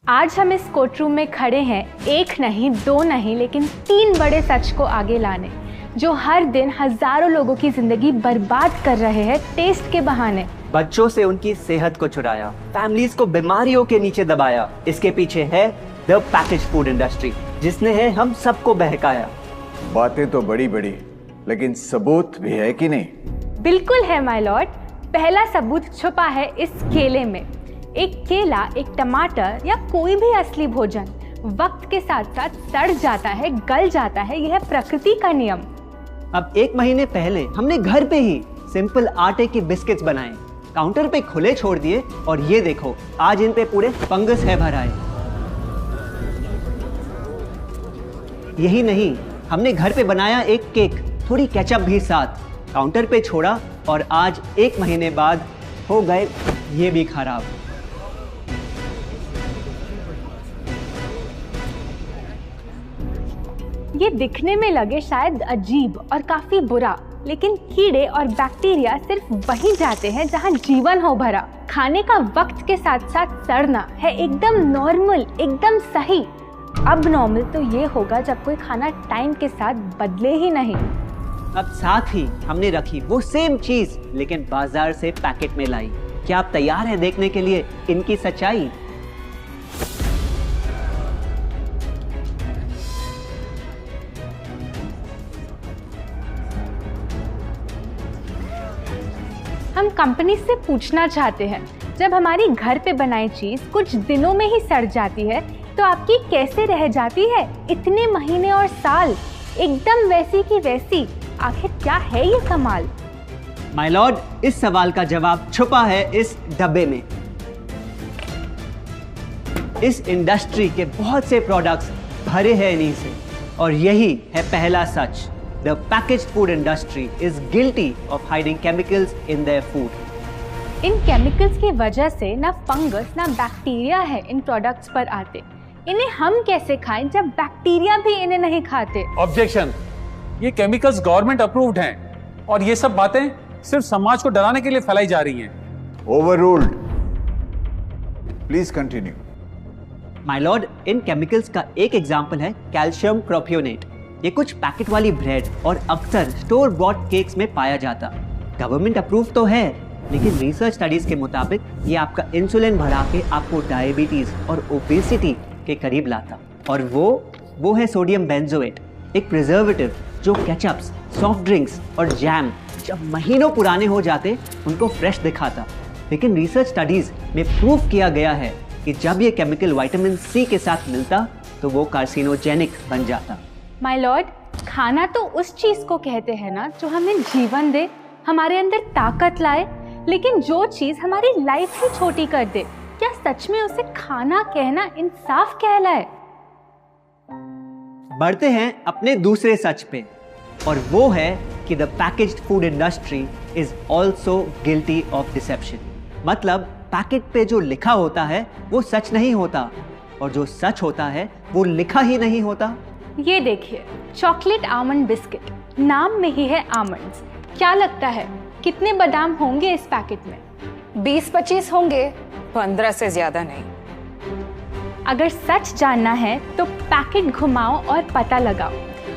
आज हम इस कोर्टरूम में खड़े हैं एक नहीं, दो नहीं, लेकिन 3 बड़े सच को आगे लाने, जो हर दिन हजारों लोगों की जिंदगी बर्बाद कर रहे हैं टेस्ट के बहाने। बच्चों से उनकी सेहत को चुराया, फैमिलीज को बीमारियों के नीचे दबाया। इसके पीछे है द पैकेज फूड इंडस्ट्री, जिसने है हम सबको बहकाया। बातें तो बड़ी बड़ी, लेकिन सबूत भी है कि नहीं? बिल्कुल है माय लॉर्ड। पहला सबूत छुपा है इस केले में। एक केला, एक टमाटर या कोई भी असली भोजन वक्त के साथ साथ सड़ जाता है, गल जाता है। यह प्रकृति का नियम। अब 1 महीने पहले हमने घर पे ही सिंपल आटे के बिस्किट्स बनाए, काउंटर पे खुले छोड़ दिए, और ये देखो आज इन पे पूरे फंगस है भर आए। यही नहीं, हमने घर पे बनाया एक केक, थोड़ी केचप भी साथ, काउंटर पे छोड़ा, और आज 1 महीने बाद हो गए ये भी खराब। ये दिखने में लगे शायद अजीब और काफी बुरा, लेकिन कीड़े और बैक्टीरिया सिर्फ वहीं जाते हैं जहां जीवन हो भरा। खाने का वक्त के साथ साथ सड़ना है एकदम नॉर्मल, एकदम सही। अब नॉर्मल तो ये होगा जब कोई खाना टाइम के साथ बदले ही नहीं। अब साथ ही हमने रखी वो सेम चीज, लेकिन बाजार से पैकेट में लाई। क्या आप तैयार हैं देखने के लिए इनकी सच्चाई? हम कंपनी से पूछना चाहते हैं, जब हमारी घर पे बनाई चीज कुछ दिनों में ही सड़ जाती है, तो आपकी कैसे रह जाती है इतने महीने और साल एकदम वैसी की वैसी? आखिर क्या है ये कमाल? माय लॉर्ड, इस सवाल का जवाब छुपा है इस डब्बे में। इस इंडस्ट्री के बहुत से प्रोडक्ट्स भरे हैं इन्हीं से, और यही है पहला सच। The packaged food industry is guilty of hiding chemicals in their food. In chemicals की वजह से ना फंगस ना बैक्टीरिया है इन प्रोडक्ट्स पर आते। इन्हें हम कैसे खाएं जब बैक्टीरिया भी इन्हें नहीं खाते? ऑब्जेक्शन, ये केमिकल्स गवर्नमेंट अप्रूव्ड हैं, और ये सब बातें सिर्फ समाज को डराने के लिए फैलाई जा रही हैं। Overruled. Please continue. My Lord, in chemicals का एक एग्जांपल है कैल्शियम प्रोपियोनेट। ये कुछ पैकेट वाली ब्रेड और अक्सर स्टोर बॉट केक्स में पाया जाता। गवर्नमेंट अप्रूव तो है, लेकिन रिसर्च स्टडीज के मुताबिक ये आपका इंसुलिन बढ़ा के आपको डायबिटीज और ओबेसिटी के करीब लाता। और वो है सोडियम बेंजोएट, एक प्रिजर्वेटिव जो केचप्स, सॉफ्ट ड्रिंक्स और जैम जब महीनों पुराने हो जाते उनको फ्रेश दिखाता। लेकिन रिसर्च स्टडीज में प्रूव किया गया है कि जब ये केमिकल विटामिन सी के साथ मिलता तो वो कार्सिनोजेनिक बन जाता। माय लॉर्ड, खाना तो उस चीज को कहते हैं ना जो हमें जीवन दे, हमारे अंदर ताकत लाए। लेकिन जो चीज हमारी लाइफ ही छोटी कर दे, क्या सच में उसे खाना कहना इंसाफ कहलाए? बढ़ते हैं अपने दूसरे सच पे, और वो है कि the packaged food industry is also guilty of deception. मतलब पैकेट पे जो लिखा होता है वो सच नहीं होता, और जो सच होता है वो लिखा ही नहीं होता। ये देखिए, चॉकलेट आमंड बिस्किट, नाम में ही है आमंड्स। क्या लगता है कितने बादाम होंगे इस पैकेट में? 20-25 होंगे, 15 से ज्यादा नहीं। अगर सच जानना है तो पैकेट घुमाओ और पता लगाओ।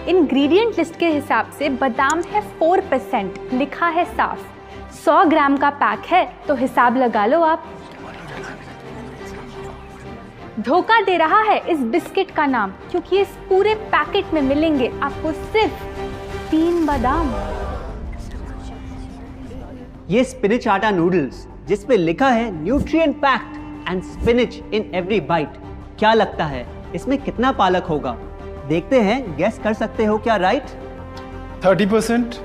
इंग्रेडिएंट लिस्ट के हिसाब से बादाम है 4%, लिखा है साफ। 100 ग्राम का पैक है तो हिसाब लगा लो आप। धोखा दे रहा है इस बिस्किट का नाम, क्योंकि इस पूरे पैकेट में मिलेंगे आपको सिर्फ 3 बादाम। ये स्पिनच आटा नूडल्स, जिस पे लिखा है nutrient packed and spinach in every bite. क्या लगता है इसमें कितना पालक होगा? देखते हैं, गेस कर सकते हो क्या राइट? 30%।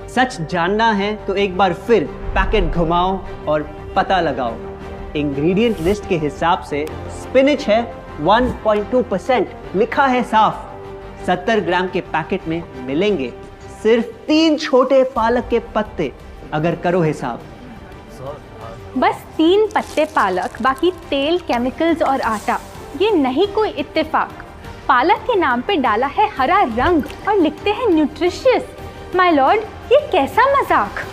सच जानना है तो एक बार फिर पैकेट घुमाओ और पता लगाओ। इंग्रेडिएंट लिस्ट के हिसाब से स्पिनच है 1.2%, लिखा है साफ। 70 ग्राम के पैकेट में मिलेंगे सिर्फ 3 छोटे पालक के पत्ते। अगर करो हिसाब, बस 3 पत्ते पालक, बाकी तेल, केमिकल्स और आटा। ये नहीं कोई इत्तेफाक। पालक के नाम पे डाला है हरा रंग और लिखते हैं न्यूट्रिशियस। माय लॉर्ड, ये कैसा मजाक?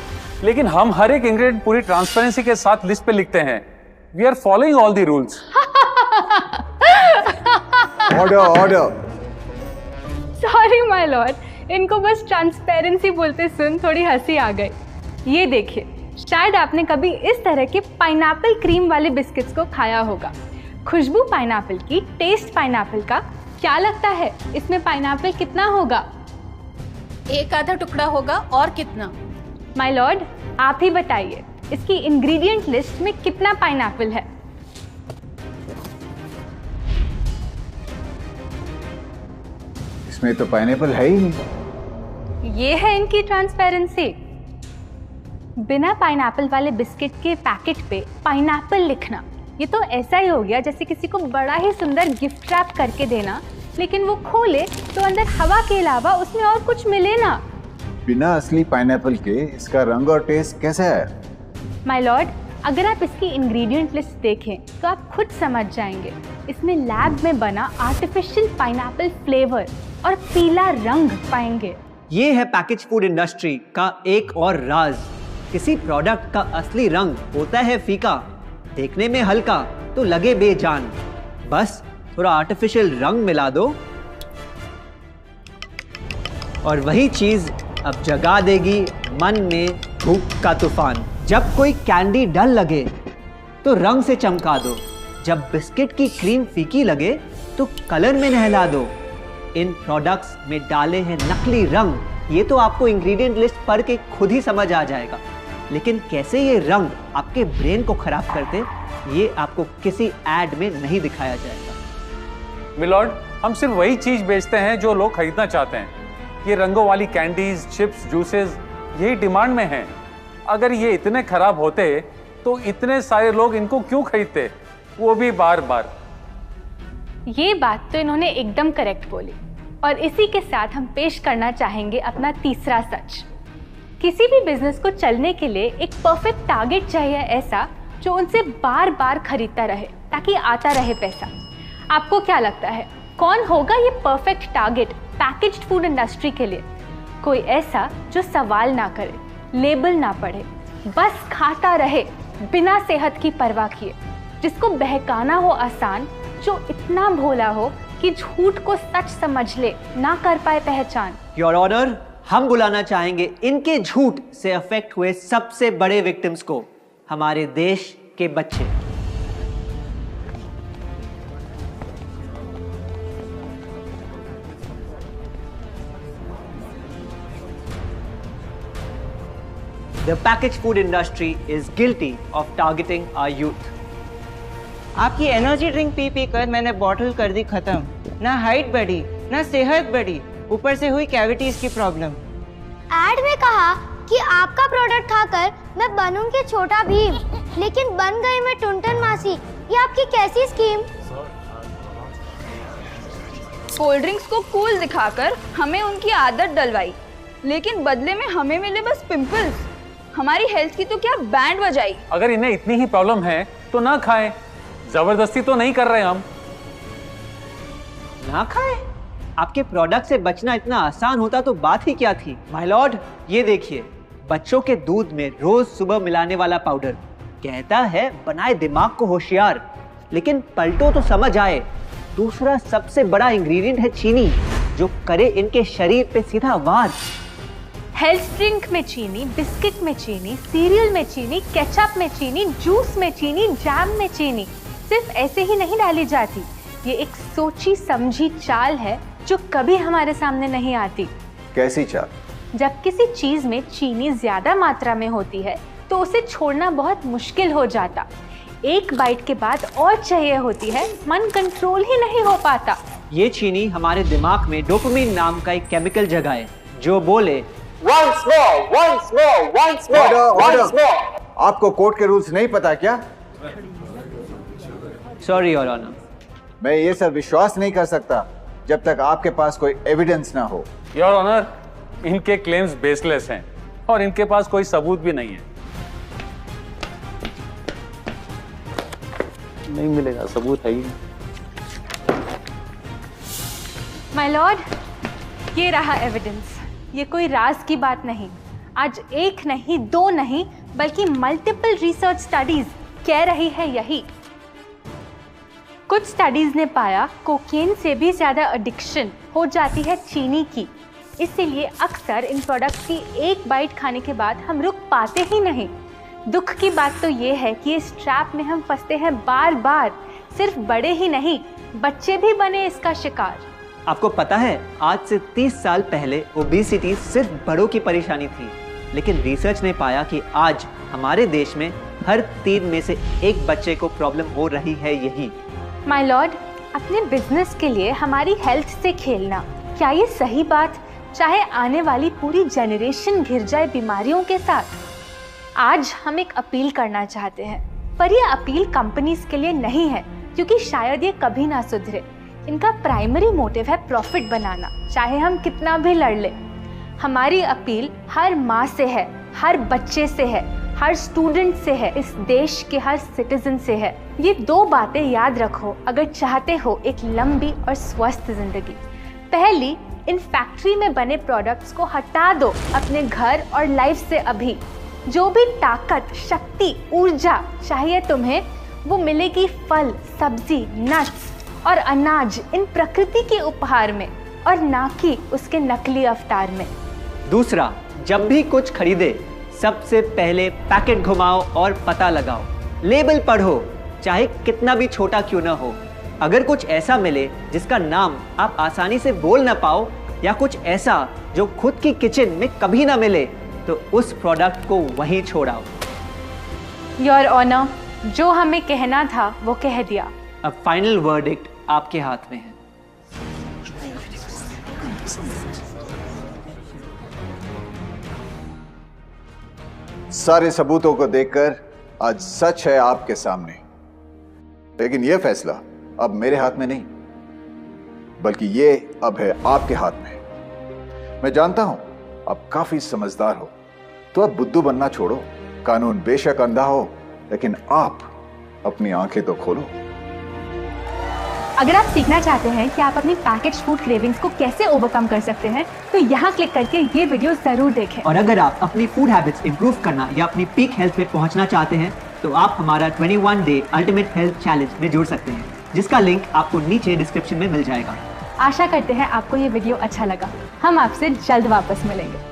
लेकिन हम हर एक इंग्रेडिएंट पूरी ट्रांसपेरेंसी के साथ लिस्ट पे लिखते हैं। We are following all the rules. Order order. Sorry my Lord, इनको बस ट्रांसपेरेंसी बोलते सुन थोड़ी हंसी आ गई। ये देखिए, शायद आपने कभी इस तरह के पाइनएप्पल क्रीम वाले बिस्किट्स को खाया होगा। खुशबू पाइनएप्पल की, टेस्ट पाइनएप्पल का। क्या लगता है इसमें पाइनएप्पल कितना होगा? एक आधा टुकड़ा होगा, और कितना? माय लॉर्ड, आप ही बताइए, इसकी इंग्रेडिएंट लिस्ट में कितना पाइनएप्पल है? इसमें तो पाइनएप्पल है ही नहीं। ये है इनकी ट्रांसपेरेंसी। बिना पाइनएप्पल वाले बिस्किट के पैकेट पे पाइनएप्पल लिखना, ये तो ऐसा ही हो गया जैसे किसी को बड़ा ही सुंदर गिफ्ट रैप करके देना, लेकिन वो खोले तो अंदर हवा के अलावा उसमें और कुछ मिले ना। बिना असली पाइनएप्पल के इसका रंग और टेस्ट कैसा है? माय लॉर्ड, अगर आप इसकी इंग्रेडिएंट लिस्ट देखें तो आप खुद समझ जाएंगे। इसमें लैब में बना आर्टिफिशियल पाइनएप्पल फ्लेवर और पीला रंग पाएंगे। ये है पैकेज फूड इंडस्ट्री का एक और राज। किसी प्रोडक्ट का असली रंग होता है फीका, देखने में हल्का तो लगे बेजान। बस थोड़ा आर्टिफिशियल रंग मिला दो और वही चीज अब जगा देगी मन में भूख का तूफान। जब कोई कैंडी डल लगे तो रंग से चमका दो, जब बिस्किट की क्रीम फीकी लगे तो कलर में नहला दो। इन प्रोडक्ट्स में डाले हैं नकली रंग। ये तो आपको इंग्रेडिएंट लिस्ट पढ़ के खुद ही समझ आ जाएगा, लेकिन कैसे ये रंग आपके ब्रेन को खराब करते, ये आपको किसी एड में नहीं दिखाया जाएगा। मिलॉर्ड, हम सिर्फ वही चीज बेचते हैं जो लोग खरीदना चाहते हैं। ये रंगों वाली कैंडीज, चिप्स, जूसेस यही डिमांड में हैं। अगर ये इतने खराब होते तो इतने सारे लोग इनको क्यों खरीदते, वो भी बार बार। ये बात तो इन्होंने एकदम करेक्ट बोली, और इसी के साथ हम पेश करना चाहेंगे अपना तीसरा सच। किसी भी बिजनेस को चलने के लिए एक परफेक्ट टारगेट चाहिए, ऐसा जो उनसे बार बार खरीदता रहे ताकि आता रहे पैसा। आपको क्या लगता है कौन होगा ये perfect target packaged food industry के लिए? कोई ऐसा जो सवाल ना करे, लेबल ना पढ़े, बस खाता रहे बिना सेहत की परवाह किए, जिसको बहकाना हो आसान, जो इतना भोला हो कि झूठ को सच समझ ले, ना कर पाए पहचान। योर ऑनर, हम बुलाना चाहेंगे इनके झूठ से अफेक्ट हुए सबसे बड़े विक्टिम्स को, हमारे देश के बच्चे। The packaged food industry is guilty of targeting our youth. आपकी एनर्जी ड्रिंक पी पी कर मैंने बॉटल कर दी खत्म। ना हाइट बढ़ी, ना सेहत बढ़ी, ऊपर से हुई कैविटीज की प्रॉब्लम। एड में कहा कि आपका प्रोडक्ट खाकर मैं बनूंगी छोटा भीम, लेकिन बन गई मैं टुनटन मासी। ये आपकी कैसी स्कीम? कोल्ड ड्रिंक्स को कूल दिखाकर हमें उनकी आदत डलवाई, लेकिन बदले में हमें मिले बस पिंपल्स। हमारी हेल्थ की तो क्या बैंड बजाई। अगर इन्हें इतनी ही प्रॉब्लम है तो ना खाएं, जबरदस्ती तो नहीं कर रहे हम। ना खाएं? आपके प्रोडक्ट से बचना इतना आसान होता तो बात ही क्या थी। माय लॉर्ड, ये देखिए, बच्चों के दूध में रोज सुबह मिलाने वाला पाउडर कहता है बनाए दिमाग को होशियार, लेकिन पलटो तो समझ आए। दूसरा सबसे बड़ा इंग्रेडिएंट है चीनी, जो करे इनके शरीर पे सीधा वार। हेल्थ ड्रिंक में चीनी, बिस्किट में चीनी, सीरियल में चीनी, केचप में चीनी, जूस में चीनी, जैम में चीनी सिर्फ ऐसे ही नहीं डाली जाती। ये एक सोची समझी चाल है जो कभी हमारे सामने नहीं आती। कैसी चाल? जब किसी चीज में चीनी ज्यादा मात्रा में होती है तो उसे छोड़ना बहुत मुश्किल हो जाता। एक बाइट के बाद और चाहिए होती है, मन कंट्रोल ही नहीं हो पाता। ये चीनी हमारे दिमाग में डोपामिन नाम का एक केमिकल जगाए, जो बोले Once more, once more, once more, once more. आपको कोर्ट के रूल्स नहीं पता क्या? Sorry your honour. मैं ये सब विश्वास नहीं कर सकता जब तक आपके पास कोई एविडेंस ना हो। योर ऑनर, इनके क्लेम्स बेसलेस हैं और इनके पास कोई सबूत भी नहीं है। नहीं मिलेगा, सबूत है ही। माय लॉर्ड, ये रहा एविडेंस। ये कोई राज की बात नहीं। आज एक नहीं, दो नहीं, बल्कि मल्टीपल रिसर्च स्टडीज कह रही है यही। कुछ स्टडीज ने पाया कोकेन से भी ज़्यादा एडिक्शन हो जाती है चीनी की। इसीलिए अक्सर इन प्रोडक्ट्स की एक बाइट खाने के बाद हम रुक पाते ही नहीं। दुख की बात तो ये है कि इस ट्रैप में हम फंसते हैं बार बार। सिर्फ बड़े ही नहीं, बच्चे भी बने इसका शिकार। आपको पता है, आज से 30 साल पहले ओबेसिटी सिर्फ बड़ों की परेशानी थी, लेकिन रिसर्च ने पाया कि आज हमारे देश में हर 3 में से 1 बच्चे को प्रॉब्लम हो रही है यही। माय लॉर्ड, अपने बिजनेस के लिए हमारी हेल्थ से खेलना, क्या ये सही बात? चाहे आने वाली पूरी जनरेशन घिर जाए बीमारियों के साथ। आज हम एक अपील करना चाहते हैं, पर यह अपील कंपनीज के लिए नहीं है, क्योंकि शायद ये कभी ना सुधरे। इनका प्राइमरी मोटिव है प्रॉफिट बनाना, चाहे हम कितना भी लड़ ले। हमारी अपील हर माँ से है, हर बच्चे से है, हर स्टूडेंट से है, इस देश के हर सिटीजन से है। ये 2 बातें याद रखो अगर चाहते हो एक लंबी और स्वस्थ जिंदगी। पहली, इन फैक्ट्री में बने प्रोडक्ट्स को हटा दो अपने घर और लाइफ से अभी। जो भी ताकत, शक्ति, ऊर्जा चाहिए तुम्हें, वो मिलेगी फल, सब्जी, नट्स और अनाज इन प्रकृति के उपहार में, और ना कि उसके नकली अवतार में। दूसरा, जब भी कुछ खरीदे सबसे पहले पैकेट घुमाओ और पता लगाओ, लेबल पढ़ो, चाहे कितना भी छोटा क्यों ना हो। अगर कुछ ऐसा मिले जिसका नाम आप आसानी से बोल ना पाओ, या कुछ ऐसा जो खुद की किचन में कभी ना मिले, तो उस प्रोडक्ट को वहीं छोड़ाओ। योर ऑनर, जो हमें कहना था वो कह दिया। अब फाइनल वर्डिक्ट आपके हाथ में है। सारे सबूतों को देखकर आज सच है आपके सामने, लेकिन यह फैसला अब मेरे हाथ में नहीं, बल्कि ये अब है आपके हाथ में। मैं जानता हूं आप काफी समझदार हो, तो अब बुद्धू बनना छोड़ो। कानून बेशक अंधा हो, लेकिन आप अपनी आंखें तो खोलो। अगर आप सीखना चाहते हैं कि आप अपनी पैकेज्ड फूड क्रेविंग्स को कैसे ओवरकम कर सकते हैं, तो यहाँ क्लिक करके ये वीडियो जरूर देखें। और अगर आप अपनी फूड हैबिट्स इंप्रूव करना या अपनी पीक हेल्थ पे पहुँचना चाहते हैं, तो आप हमारा 21 डे अल्टीमेट हेल्थ चैलेंज में जुड़ सकते हैं, जिसका लिंक आपको नीचे डिस्क्रिप्शन में मिल जाएगा। आशा करते हैं आपको ये वीडियो अच्छा लगा। हम आपसे जल्द वापस मिलेंगे।